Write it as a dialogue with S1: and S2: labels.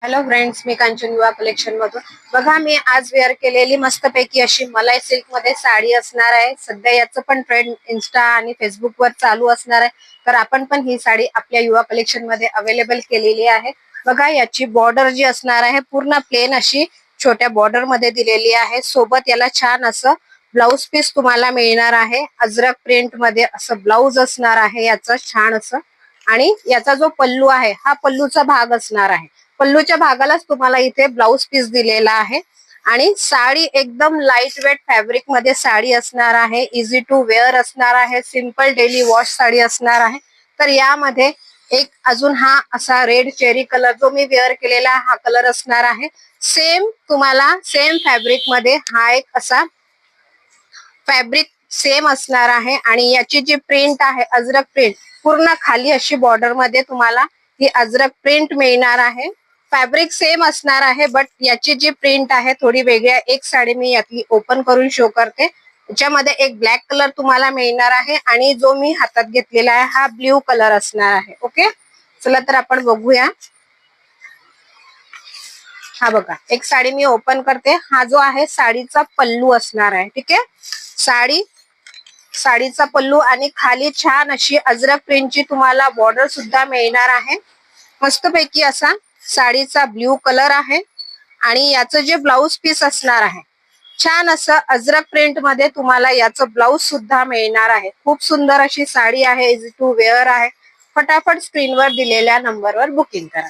S1: Hello friends, मी कांचन युवा collection मधून. बघा, मी आज वेअर केलेली मस्तपैकी अशी मलाई सिल्क मध्ये साडी असणार आहे. सध्या याचं पण ट्रेंड इन्स्टा आणि फेसबुक वर चालू असणार आहे. तर आपण पण ही साडी आपल्या युवा कलेक्शन मध्ये अवेलेबल केलेली आहे. बघा, याची बॉर्डर जी असणार आहे पूर्ण प्लेन अशी छोट्या बॉर्डर मध्ये दिलेली आहे. सोबत याला छान असं ब्लाउज पीस तुम्हाला मिळणार आहे. अजरक प्रिंट मध्ये असं ब्लाउज असणार आहे याचं छान असं. आणि याचा जो पल्लू आहे हा पल्लूचा भाग असणार आहे. पल्लूच्या भागालाच तुम्हाला इथे ब्लाउज पीस दिलेला आहे. आणि साडी एकदम लाईट वेट फॅब्रिक मध्ये साडी असणार आहे. इझी टू वेअर असणार आहे. सिंपल डेली वॉश साडी असणार आहे. तर यामध्ये एक अजून हा असा रेड चेरी कलर जो मी वेअर केलेला हा कलर असणार आहे. सेम तुम्हाला सेम फॅब्रिक मध्ये हा एक असा फॅब्रिक सेम असणार आहे. आणि याची जी प्रिंट आहे अजरक प्रिंट पूर्ण खाली अशी बॉर्डर मध्ये तुम्हाला ही अजरक प्रिंट मिळणार आहे. फॅब्रिक सेम असणार आहे, बट याची जी प्रिंट आहे थोडी वेगळी आहे. एक साडी मी यातली ओपन करून शो करते. याच्यामध्ये एक ब्लॅक कलर तुम्हाला मिळणार आहे आणि जो मी हातात घेतलेला आहे हा ब्ल्यू कलर असणार आहे. ओके, चला तर आपण बघूया. हा बघा, एक साडी मी ओपन करते. हा जो आहे साडीचा पल्लू असणार आहे. ठीक आहे, साडीचा पल्लू आणि खाली छान अशी अजरक प्रिंटची तुम्हाला बॉर्डर सुद्धा मिळणार आहे. मस्तपैकी असा साडीचा ब्ल्यू कलर आहे. आणि याचं जे ब्लाउज पीस असणार आहे छान असं अजरक प्रिंट मध्ये तुम्हाला याचं ब्लाउज सुद्धा मिळणार आहे. खूप सुंदर अशी साडी आहे. इझी टू वेअर आहे. फटाफट स्क्रीनवर दिलेल्या नंबरवर बुकिंग करा.